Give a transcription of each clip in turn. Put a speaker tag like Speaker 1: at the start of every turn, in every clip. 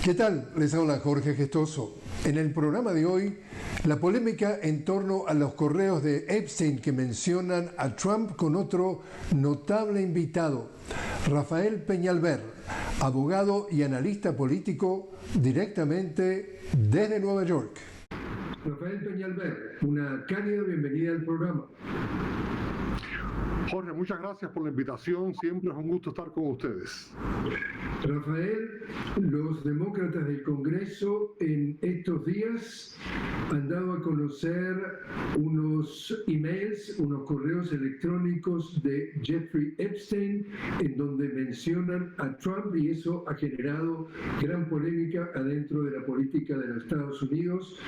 Speaker 1: ¿Qué tal? Les habla Jorge Gestoso. En el programa de hoy, la polémica en torno a los correos de Epstein que mencionan a Trump con otro notable invitado, Rafael Peñalver, abogado y analista político directamente desde Nueva York. Rafael Peñalver, una cálida bienvenida al programa.
Speaker 2: Jorge, muchas gracias por la invitación. Siempre es un gusto estar con ustedes.
Speaker 1: Rafael, los demócratas del Congreso en estos días han dado a conocer unos emails, unos correos electrónicos de Jeffrey Epstein, en donde mencionan a Trump, y eso ha generado gran polémica adentro de la política de los Estados Unidos.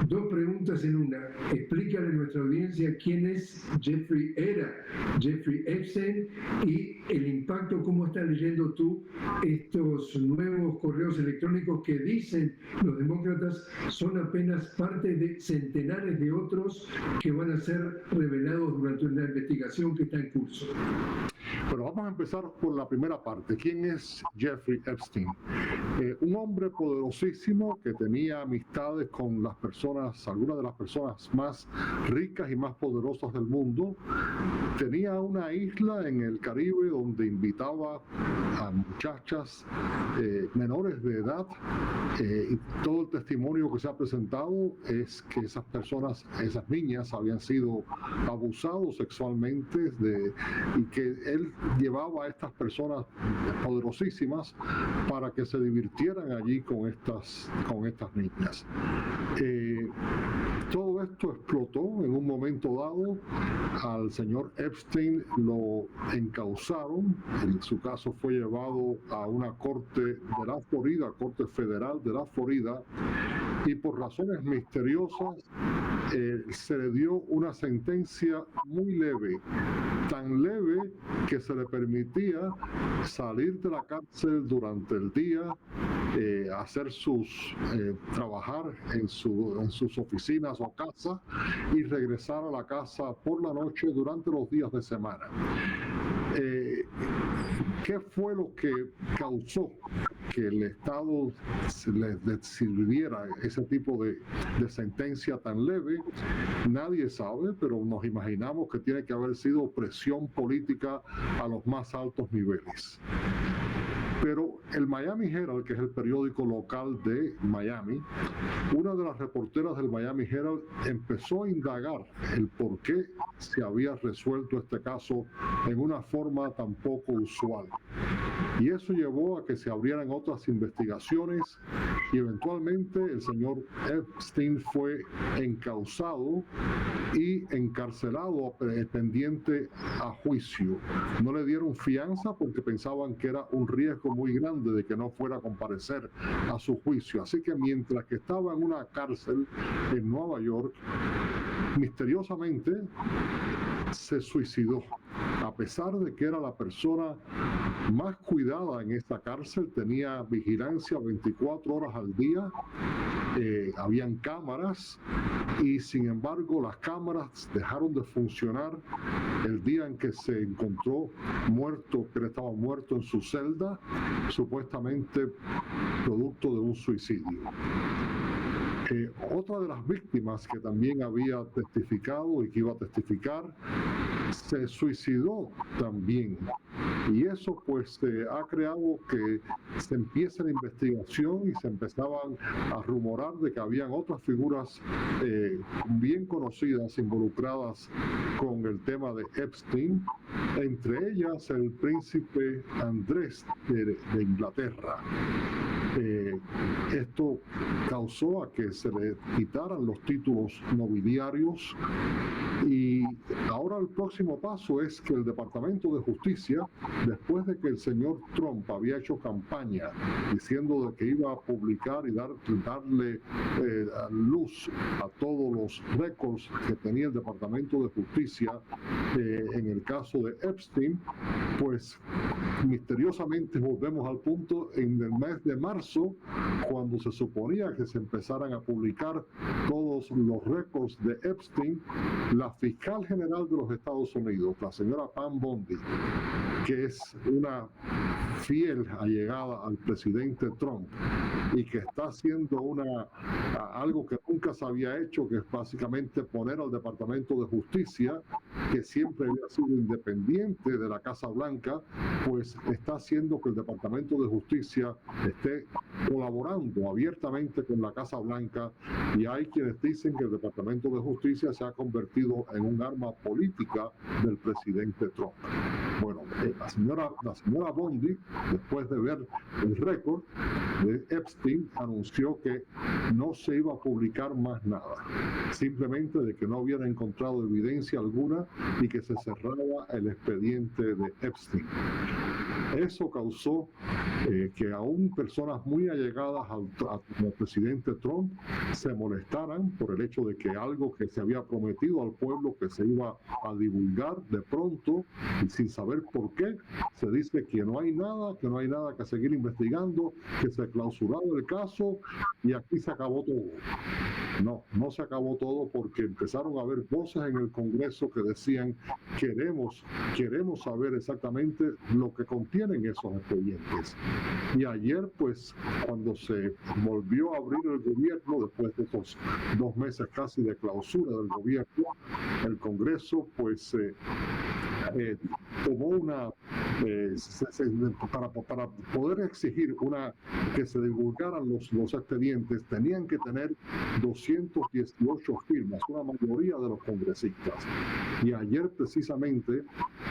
Speaker 1: Dos preguntas en una. Explícale a nuestra audiencia quién es Jeffrey Epstein y el impacto, cómo estás leyendo tú estos nuevos correos electrónicos que dicen los demócratas son apenas parte de centenares de otros que van a ser revelados durante una investigación que está en curso.
Speaker 2: Bueno, vamos a empezar por la primera parte. ¿Quién es Jeffrey Epstein? Un hombre poderosísimo que tenía amistades con las personas, algunas de las personas más ricas y más poderosas del mundo. Tenía una isla en el Caribe donde invitaba a muchachas menores de edad, y todo el testimonio que se ha presentado es que esas personas, esas niñas, habían sido abusados sexualmente y que él llevaba a estas personas poderosísimas para que se divirtieran allí con estas niñas. Todo esto explotó en un momento dado. Al señor Epstein lo encausaron, su caso fue llevado a una corte de la Florida, corte federal de la Florida, y por razones misteriosas se le dio una sentencia muy leve, tan leve que se le permitía salir de la cárcel durante el día, trabajar en sus oficinas o casa y regresar a la casa por la noche durante los días de semana. ¿Qué fue lo que causó que el Estado le sirviera ese tipo de sentencia tan leve? Nadie sabe, pero nos imaginamos que tiene que haber sido presión política a los más altos niveles. Pero el Miami Herald, que es el periódico local de Miami, una de las reporteras del Miami Herald empezó a indagar el por qué se había resuelto este caso en una forma tan poco usual. Y eso llevó a que se abrieran otras investigaciones y eventualmente el señor Epstein fue encausado y encarcelado pendiente a juicio. No le dieron fianza porque pensaban que era un riesgo muy grande de que no fuera a comparecer a su juicio. Así que mientras que estaba en una cárcel en Nueva York, misteriosamente se suicidó, a pesar de que era la persona más cuidada en esta cárcel. Tenía vigilancia 24 horas al día, habían cámaras, y sin embargo las cámaras dejaron de funcionar el día en que se encontró muerto, que él estaba muerto en su celda, supuestamente producto de un suicidio. Otra de las víctimas que también había testificado y que iba a testificar se suicidó también, y eso pues ha creado que se empiece la investigación y se empezaban a rumorar de que habían otras figuras bien conocidas involucradas con el tema de Epstein, entre ellas el príncipe Andrés de Inglaterra. Esto causó a que se le quitaran los títulos nobiliarios, y ahora el próximo paso es que el Departamento de Justicia, después de que el señor Trump había hecho campaña diciendo de que iba a publicar y darle luz a todos los récords que tenía el Departamento de Justicia en el caso de Epstein, pues misteriosamente volvemos al punto en el mes de marzo, cuando cuando se suponía que se empezaran a publicar todos los récords de Epstein, la fiscal general de los Estados Unidos, la señora Pam Bondi, que es una fiel allegada al presidente Trump y que está haciendo algo que nunca se había hecho, que es básicamente poner al Departamento de Justicia, que siempre había sido independiente de la Casa Blanca, pues está haciendo que el Departamento de Justicia esté colaborando abiertamente con la Casa Blanca, y hay quienes dicen que el Departamento de Justicia se ha convertido en un arma política del presidente Trump. Bueno, la señora Bondi, después de ver el récord de Epstein, anunció que no se iba a publicar más nada, simplemente de que no hubiera encontrado evidencia alguna y que se cerraba el expediente de Epstein. Eso causó que aún personas muy allegadas al presidente Trump se molestaran por el hecho de que algo que se había prometido al pueblo que se iba a divulgar, de pronto, y sin saber por qué, se dice que no hay nada que seguir investigando, que se clausuraba el caso y aquí se acabó todo. No se acabó todo, porque empezaron a haber voces en el Congreso que decían: queremos saber exactamente lo que contienen esos expedientes. Y ayer, pues, cuando se volvió a abrir el gobierno, después de esos 2 meses casi de clausura del gobierno, el Congreso, pues, tomó para poder exigir que se divulgaran los expedientes, tenían que tener 218 firmas, una mayoría de los congresistas. Y ayer precisamente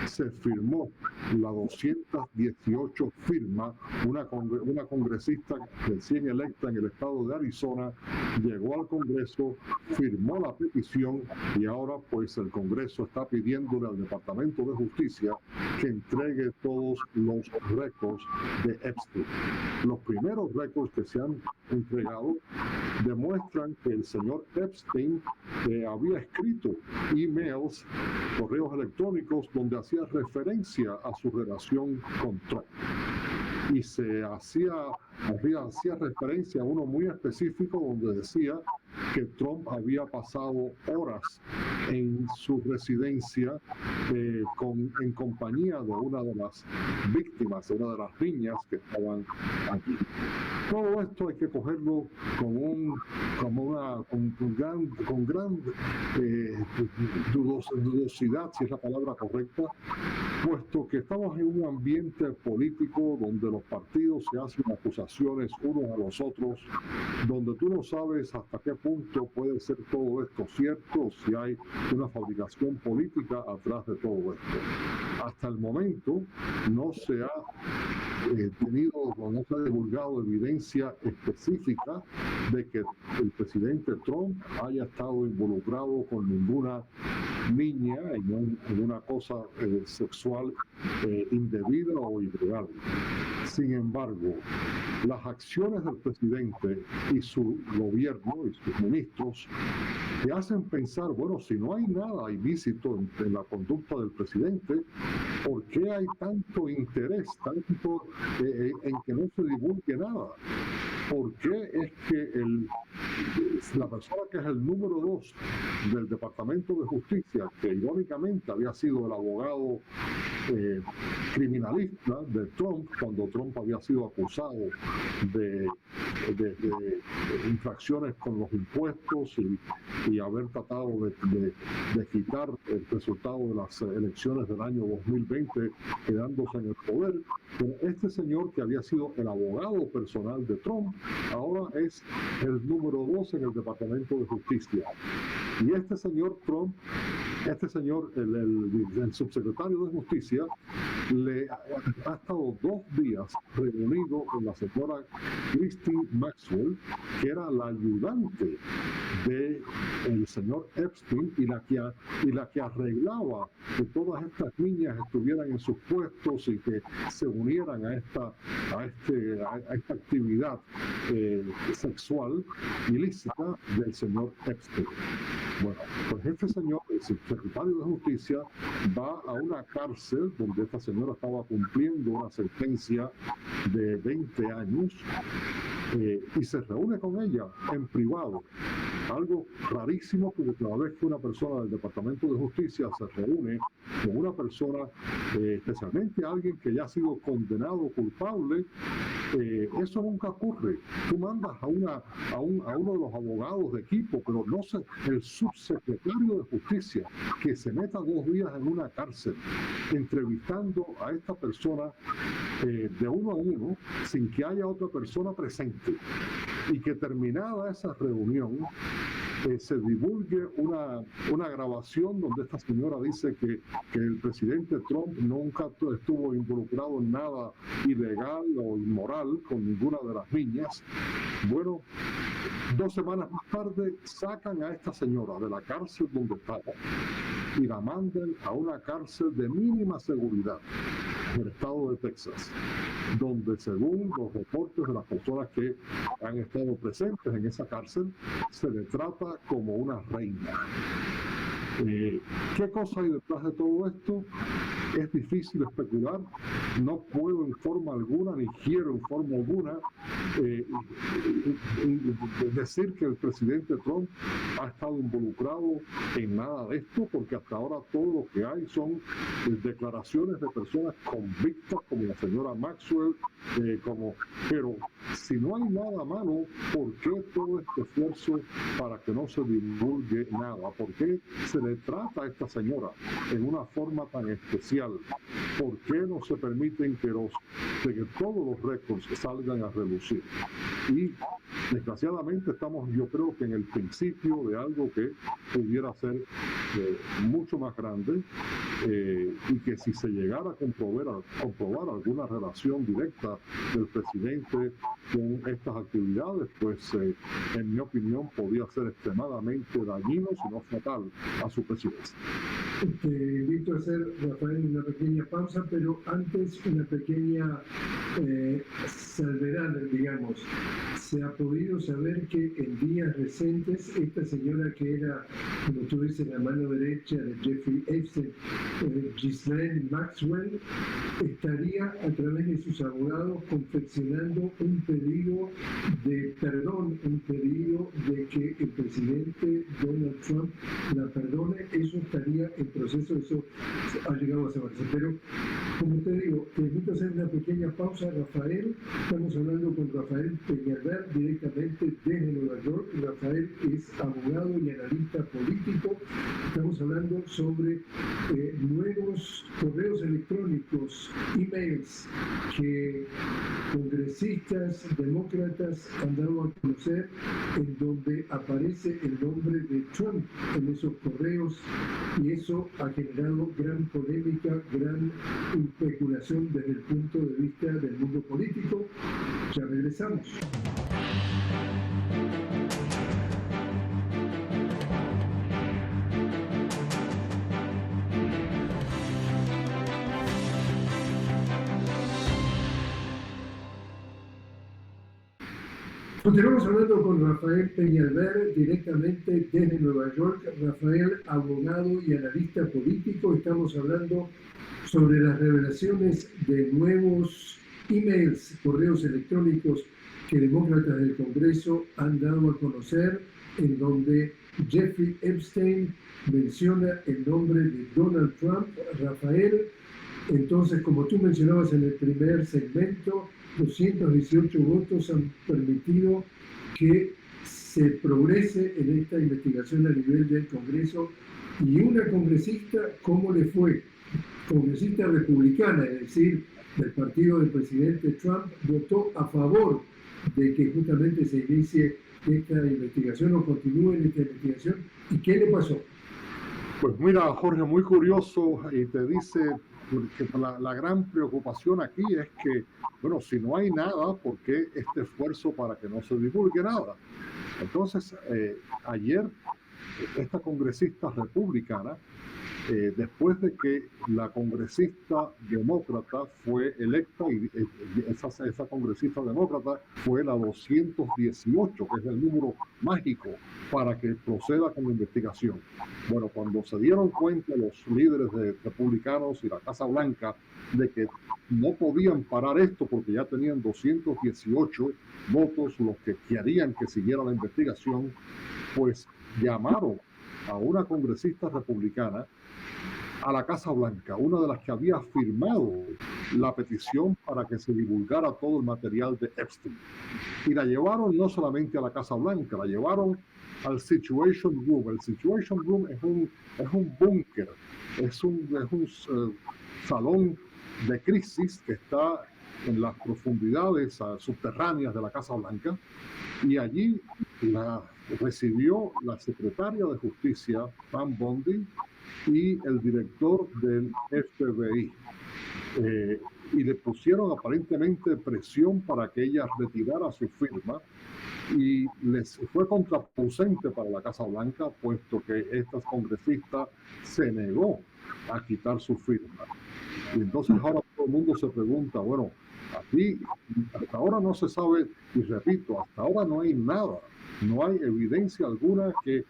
Speaker 2: se firmó la 218 firma, una congresista recién electa en el estado de Arizona, llegó al Congreso, firmó la petición, y ahora pues el Congreso está pidiéndole al Departamento de Justicia que entregue todos los récords de Epstein. Los primeros récords que se han entregado demuestran que el señor Epstein había escrito emails, correos electrónicos, donde hacía referencia a su relación con Trump. Y se hacía referencia a uno muy específico, donde decía que Trump había pasado horas en su residencia en compañía de una de las víctimas, de una de las niñas que estaban aquí. Todo esto hay que cogerlo con gran dudosidad, si es la palabra correcta, puesto que estamos en un ambiente político donde los partidos se hacen acusaciones unos a los otros, donde tú no sabes hasta qué punto puede ser todo esto cierto, si hay una fabricación política atrás de todo esto. Hasta el momento no se ha no se ha divulgado evidencia específica de que el presidente Trump haya estado involucrado con ninguna niña en una cosa sexual indebida o ilegal. Sin embargo, las acciones del presidente y su gobierno y sus ministros te hacen pensar, bueno, si no hay nada ilícito en la conducta del presidente, ¿por qué hay tanto interés, tanto en que no se divulgue nada? ¿Por qué es que la persona que es el número 2 del Departamento de Justicia, que irónicamente había sido el abogado criminalista de Trump, cuando Trump había sido acusado de infracciones con los impuestos y haber tratado de quitar el resultado de las elecciones del año 2020, quedándose en el poder? Pero este señor, que había sido el abogado personal de Trump, ahora es el número 2 en el Departamento de Justicia. Y este señor Trump, el subsecretario de Justicia, ha estado 2 días reunido con la señora Christine Maxwell, que era la ayudante del señor Epstein y la que arreglaba que todas estas niñas estuvieran en sus puestos y que se unieran a esta actividad sexual ilícita del señor Epstein. Bueno, pues este señor, el secretario de Justicia, va a una cárcel donde esta señora estaba cumpliendo una sentencia de 20 años y se reúne con ella en privado. Algo rarísimo, porque cada vez que una persona del Departamento de Justicia se reúne con una persona, especialmente alguien que ya ha sido condenado o culpable, eso nunca ocurre. Tú mandas a uno de los abogados de equipo, pero no el subsecretario de Justicia, que se meta 2 días en una cárcel entrevistando a esta persona de uno a uno, sin que haya otra persona presente, y que terminada esa reunión se divulgue una grabación donde esta señora dice que el presidente Trump nunca estuvo involucrado en nada ilegal o inmoral con ninguna de las niñas. Bueno, 2 semanas más tarde sacan a esta señora de la cárcel donde estaba y la mandan a una cárcel de mínima seguridad en el estado de Texas, donde, según los reportes de las personas que han estado presentes en esa cárcel, se le trata como una reina. ¿Qué cosa hay detrás de todo esto? Es difícil especular. No puedo en forma alguna, ni quiero en forma alguna, decir que el presidente Trump ha estado involucrado en nada de esto, porque hasta ahora todo lo que hay son declaraciones de personas convictas, como la señora Maxwell, pero si no hay nada malo, ¿por qué todo este esfuerzo para que no se divulgue nada? ¿Por qué se le trata a esta señora en una forma tan especial? ¿Por qué no se permiten que todos los récords salgan a relucir? Y desgraciadamente estamos, yo creo que en el principio de algo que pudiera ser mucho más grande, y que si se llegara a comprobar alguna relación directa del presidente con estas actividades, pues en mi opinión podría ser extremadamente dañino, si no fatal, a su presidencia.
Speaker 1: Te invito a hacer, Rafael, una pequeña pausa, pero antes una pequeña salvedad, digamos. Se ha podido saber que en días recientes esta señora, que era, como tú dices, la mano derecha de Jeffrey Epstein, Ghislaine Maxwell, estaría a través de sus abogados confeccionando un pedido de perdón, un pedido de que el presidente Donald Trump la perdone. Eso estaría en proceso, eso ha llegado a saberse. Pero, como te digo, te invito a hacer una pequeña pausa, Rafael. Estamos hablando con Rafael Peñalver, directamente desde Nueva York. Rafael es abogado y analista político. Estamos hablando sobre nuevos correos electrónicos, emails, que congresistas demócratas han dado a conocer, en donde aparece el nombre de Trump en esos correos, y eso ha generado gran polémica, gran especulación desde el punto de vista del mundo político. Ya regresamos. Continuamos hablando con Rafael Peñalver, directamente desde Nueva York. Rafael, abogado y analista político. Estamos hablando sobre las revelaciones de nuevos emails, correos electrónicos que demócratas del Congreso han dado a conocer, en donde Jeffrey Epstein menciona el nombre de Donald Trump. Rafael, entonces, como tú mencionabas en el primer segmento, 218 votos han permitido que se progrese en esta investigación a nivel del Congreso. Y una congresista, ¿cómo le fue? Congresista republicana, es decir, del partido del presidente Trump, votó a favor de que justamente se inicie esta investigación o continúe en esta investigación. ¿Y qué le pasó?
Speaker 2: Pues mira, Jorge, muy curioso, y te dice que la gran preocupación aquí es que, bueno, si no hay nada, ¿por qué este esfuerzo para que no se divulgue nada? Entonces, ayer esta congresista republicana, después de que la congresista demócrata fue electa, y esa congresista demócrata fue la 218, que es el número mágico para que proceda con la investigación. Bueno, cuando se dieron cuenta los líderes republicanos y la Casa Blanca de que no podían parar esto porque ya tenían 218 votos los que querían que siguiera la investigación, pues llamaron a una congresista republicana a la Casa Blanca, una de las que había firmado la petición para que se divulgara todo el material de Epstein. Y la llevaron no solamente a la Casa Blanca, la llevaron al Situation Room. El Situation Room es un búnker, es un salón de crisis que está en las profundidades subterráneas de la Casa Blanca, y allí la recibió la secretaria de Justicia, Pam Bondi, y el director del FBI. Y le pusieron aparentemente presión para que ella retirara su firma, y les fue contraproducente para la Casa Blanca, puesto que esta congresista se negó a quitar su firma. Y entonces ahora todo el mundo se pregunta, bueno, aquí hasta ahora no se sabe, y repito, hasta ahora no hay nada, no hay evidencia alguna que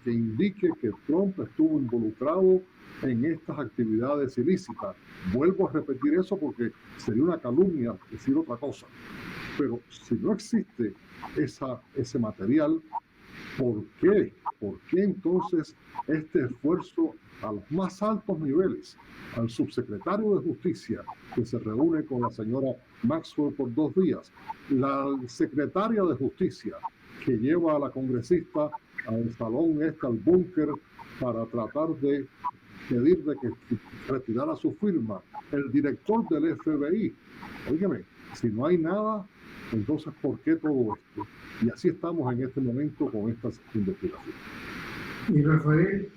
Speaker 2: indique que Trump estuvo involucrado en estas actividades ilícitas. Vuelvo a repetir eso porque sería una calumnia decir otra cosa. Pero si no existe ese material, ¿por qué? ¿Por qué entonces este esfuerzo a los más altos niveles, al subsecretario de Justicia, que se reúne con la señora Maxwell por 2 días, la secretaria de Justicia, que lleva a la congresista al salón al búnker, para tratar de pedirle que retirara su firma, el director del FBI? Óigame, si no hay nada, entonces ¿por qué todo esto? Y así estamos en este momento con estas investigaciones.
Speaker 1: Y Rafael,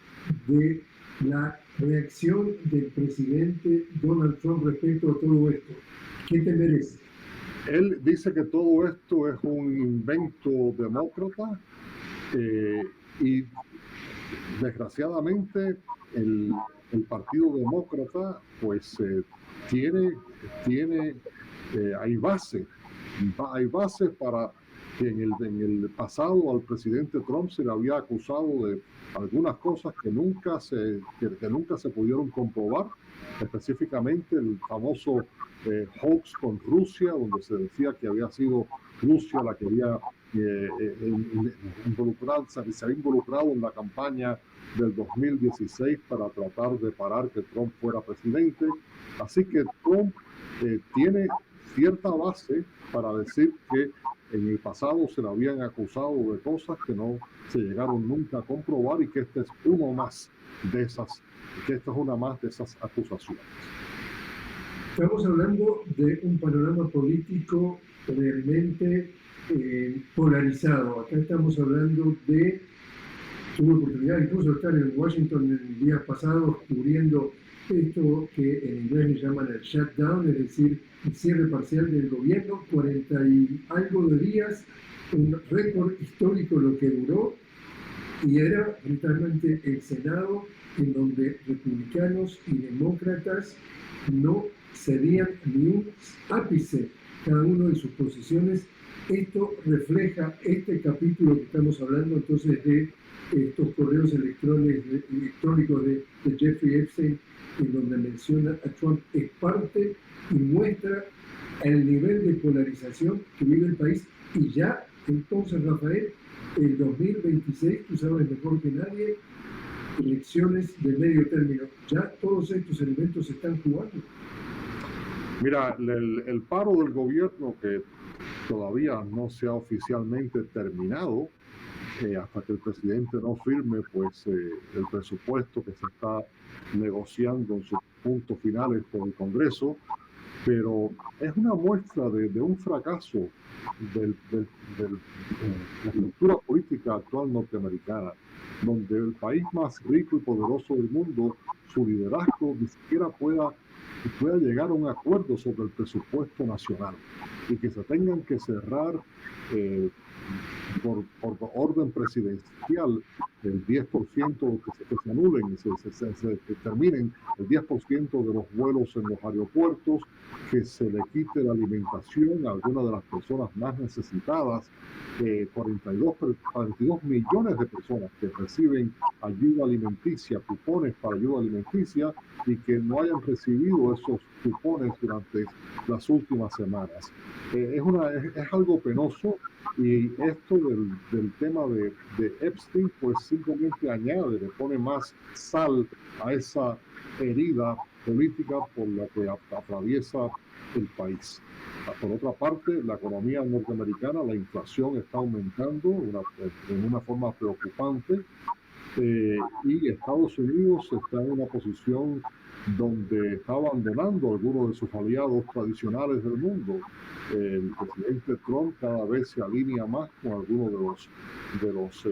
Speaker 1: de la reacción del presidente Donald Trump respecto a todo esto, ¿qué te merece?
Speaker 2: Él dice que todo esto es un invento demócrata, y desgraciadamente el Partido Demócrata pues hay base para que en el pasado al presidente Trump se le había acusado de algunas cosas que nunca se pudieron comprobar, específicamente el famoso hoax con Rusia, donde se decía que había sido Rusia la que había se había involucrado en la campaña del 2016 para tratar de parar que Trump fuera presidente. Así que Trump tiene cierta base para decir que en el pasado se le habían acusado de cosas que no se llegaron nunca a comprobar, y que este es una más de esas acusaciones.
Speaker 1: Estamos hablando de un panorama político realmente polarizado. Acá estamos hablando tuve oportunidad incluso de estar en Washington en días pasados cubriendo esto que en inglés le llaman el shutdown, es decir, el cierre parcial del gobierno, 40 y algo de días, un récord histórico lo que duró, y era justamente el Senado en donde republicanos y demócratas no cedían ni un ápice cada uno de sus posiciones. Esto refleja este capítulo que estamos hablando entonces de estos correos electrónicos de Jeffrey Epstein, en donde menciona a Trump. Es parte y muestra el nivel de polarización que vive el país. Y ya entonces, Rafael, el 2026, tú sabes mejor que nadie, elecciones de medio término. Ya todos estos elementos se están jugando.
Speaker 2: Mira, el paro del gobierno, que todavía no se ha oficialmente terminado, hasta que el presidente no firme pues el presupuesto que se está negociando en sus puntos finales con el Congreso, pero es una muestra de un fracaso de la estructura política actual norteamericana, donde el país más rico y poderoso del mundo, su liderazgo ni siquiera pueda pueda llegar a un acuerdo sobre el presupuesto nacional y que se tengan que cerrar por orden presidencial el 10% que se anulen, que terminen el 10% de los vuelos en los aeropuertos, que se le quite la alimentación a algunas de las personas más necesitadas, 42 millones de personas que reciben ayuda alimenticia, cupones para ayuda alimenticia, y que no hayan recibido esos cupones durante las últimas semanas. Es algo penoso, y esto del tema de Epstein pues simplemente añade, le pone más sal a esa herida política por la que atraviesa el país. Por otra parte, la economía norteamericana, la inflación está aumentando en una forma preocupante, y Estados Unidos está en una posición donde está abandonando algunos de sus aliados tradicionales del mundo. El presidente Trump cada vez se alinea más con algunos de los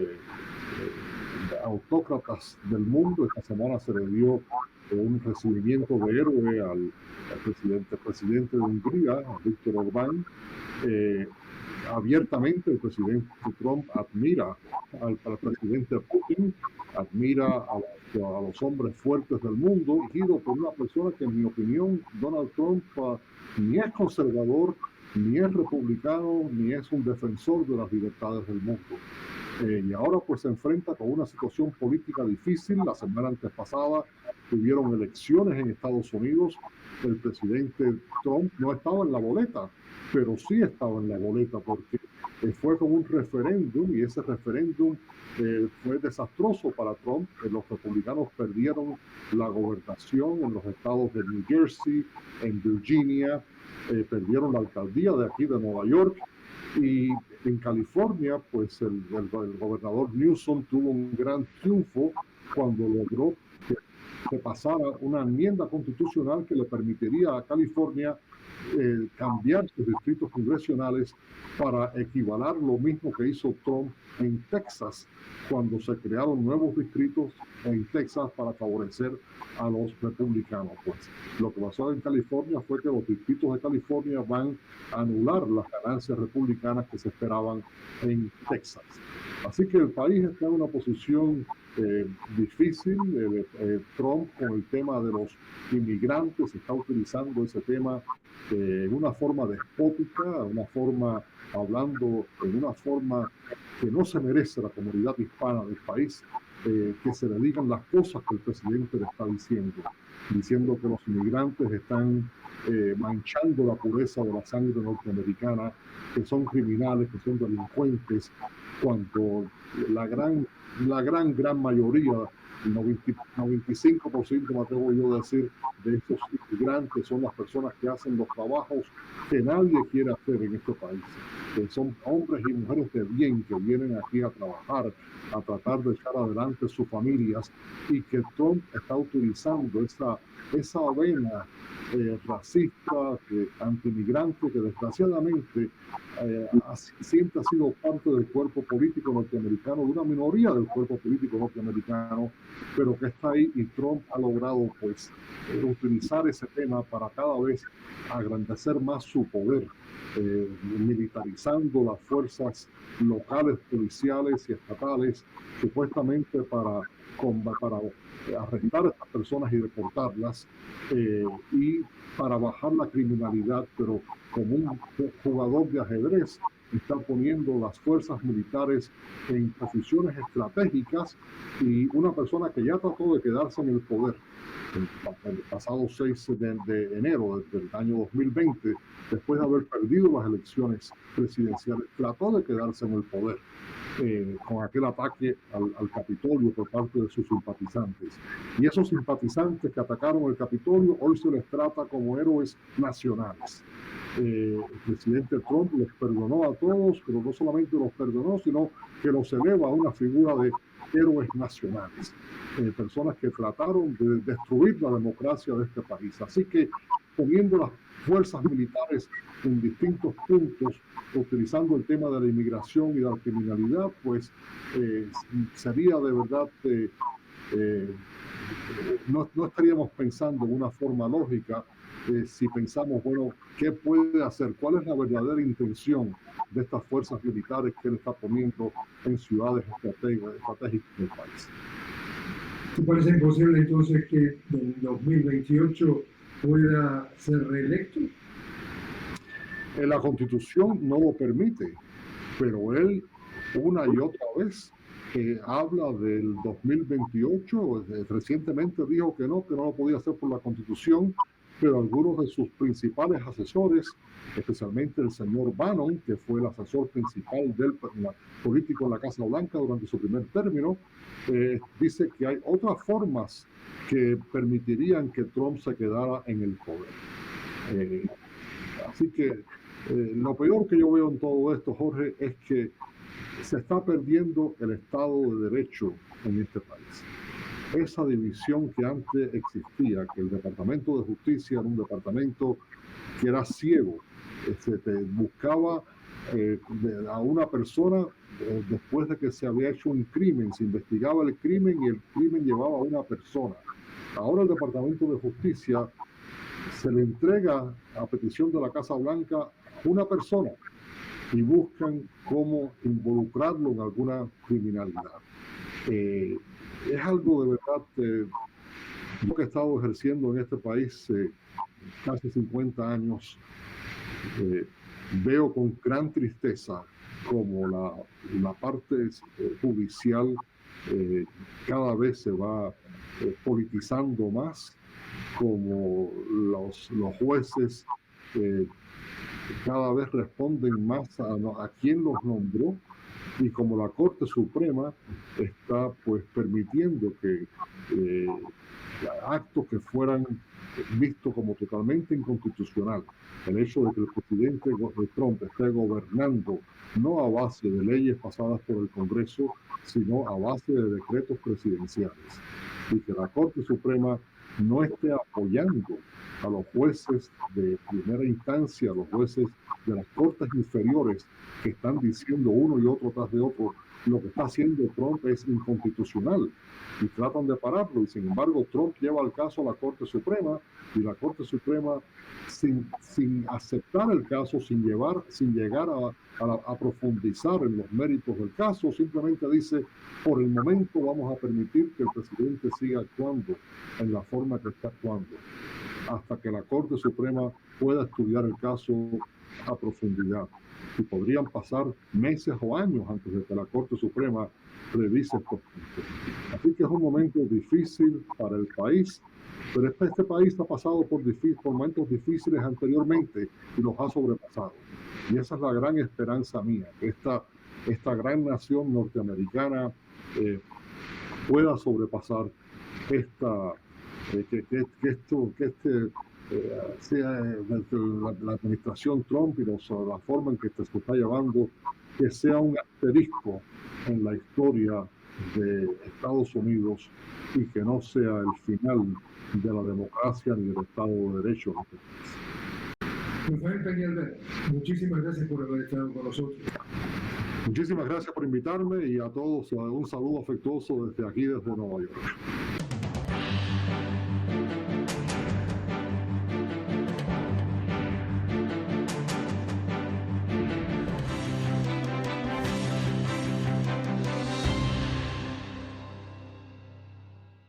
Speaker 2: autócratas del mundo. Esta semana se le dio un recibimiento de héroe al presidente de Hungría, Viktor Orbán. Abiertamente el presidente Trump admira al presidente Putin, admira a los hombres fuertes del mundo, dirigido por una persona que, en mi opinión, Donald Trump ni es conservador, ni es republicano, ni es un defensor de las libertades del mundo. Y ahora pues se enfrenta con una situación política difícil. La semana antes pasada tuvieron elecciones en Estados Unidos. El presidente Trump no estaba en la boleta, pero sí estaba en la boleta porque fue como un referéndum, y ese referéndum fue desastroso para Trump. Los republicanos perdieron la gobernación en los estados de New Jersey, en Virginia, perdieron la alcaldía de aquí de Nueva York, y en California pues el gobernador Newsom tuvo un gran triunfo cuando logró que se pasara una enmienda constitucional que le permitiría a California cambiar sus distritos congresionales para equivalar lo mismo que hizo Trump en Texas, cuando se crearon nuevos distritos en Texas para favorecer a los republicanos. Pues lo que pasó en California fue que los distritos de California van a anular las ganancias republicanas que se esperaban en Texas. Así que el país está en una posición difícil. Trump, con el tema de los inmigrantes, está utilizando ese tema en una forma despótica, hablando en una forma que no se merece la comunidad hispana del país, que se le digan las cosas que el presidente le está diciendo que los inmigrantes están manchando la pureza de la sangre norteamericana, que son criminales, que son delincuentes, cuando la gran mayoría, el 95% me atrevo yo a decir, de estos inmigrantes son las personas que hacen los trabajos que nadie quiere hacer en este país. Son hombres y mujeres de bien que vienen aquí a trabajar, a tratar de echar adelante sus familias, y que Trump está utilizando esa vena racista, antimigrante, que desgraciadamente siempre ha sido parte del cuerpo político norteamericano, de una minoría del cuerpo político norteamericano, pero que está ahí, y Trump ha logrado pues utilizar ese tema para cada vez agrandecer más su poder, militarizando las fuerzas locales, policiales y estatales, supuestamente para arrestar a estas personas y deportarlas, y para bajar la criminalidad, pero como un jugador de ajedrez está poniendo las fuerzas militares en posiciones estratégicas, y una persona que ya trató de quedarse en el poder el pasado 6 de enero del año 2020, después de haber perdido las elecciones presidenciales, trató de quedarse en el poder con aquel ataque al Capitolio por parte de sus simpatizantes. Y esos simpatizantes que atacaron el Capitolio hoy se les trata como héroes nacionales. El presidente Trump los perdonó a todos, pero no solamente los perdonó, sino que los eleva a una figura de héroes nacionales, personas que trataron de destruir la democracia de este país. Así que, poniendo las fuerzas militares en distintos puntos, utilizando el tema de la inmigración y de la criminalidad, pues sería de verdad, no estaríamos pensando en una forma lógica si pensamos, bueno, ¿qué puede hacer? ¿Cuál es la verdadera intención de estas fuerzas militares que él está poniendo en ciudades estratégicas del país?
Speaker 1: ¿Te parece imposible entonces que en 2028 pueda ser reelecto?
Speaker 2: La Constitución no lo permite, pero él una y otra vez habla del 2028. Recientemente dijo que no lo podía hacer por la Constitución, pero algunos de sus principales asesores, especialmente el señor Bannon, que fue el asesor principal del político en la Casa Blanca durante su primer término, dice que hay otras formas que permitirían que Trump se quedara en el poder. Así que lo peor que yo veo en todo esto, Jorge, es que se está perdiendo el Estado de Derecho en este país. Esa división que antes existía, que el Departamento de Justicia era un departamento que era ciego, buscaba a una persona después de que se había hecho un crimen, se investigaba el crimen y el crimen llevaba a una persona. Ahora el Departamento de Justicia se le entrega a petición de la Casa Blanca una persona y buscan cómo involucrarlo en alguna criminalidad. Es algo de verdad, yo que he estado ejerciendo en este país casi 50 años, veo con gran tristeza como la parte judicial cada vez se va politizando más, como los jueces cada vez responden más a quién los nombró, y como la Corte Suprema está pues permitiendo que actos que fueran vistos como totalmente inconstitucional, el hecho de que el presidente Trump esté gobernando no a base de leyes pasadas por el Congreso, sino a base de decretos presidenciales, y que la Corte Suprema no esté apoyando a los jueces de primera instancia, a los jueces de las cortes inferiores que están diciendo uno y otro tras de otro lo que está haciendo Trump es inconstitucional y tratan de pararlo, y sin embargo Trump lleva el caso a la Corte Suprema, y la Corte Suprema sin aceptar el caso, sin llegar a profundizar en los méritos del caso, simplemente dice: por el momento vamos a permitir que el presidente siga actuando en la forma que está actuando, hasta que la Corte Suprema pueda estudiar el caso a profundidad. Y podrían pasar meses o años antes de que la Corte Suprema revise estos puntos. Así que es un momento difícil para el país, pero este país ha pasado por momentos difíciles anteriormente y los ha sobrepasado. Y esa es la gran esperanza mía, que esta gran nación norteamericana pueda sobrepasar sea la administración Trump y la forma en que se está llevando, que sea un asterisco en la historia de Estados Unidos y que no sea el final de la democracia ni del Estado de Derecho.
Speaker 1: Rafael Peñalver, muchísimas gracias por haber estado con nosotros.
Speaker 2: Muchísimas gracias por invitarme, y a todos un saludo afectuoso desde aquí, desde Nueva York.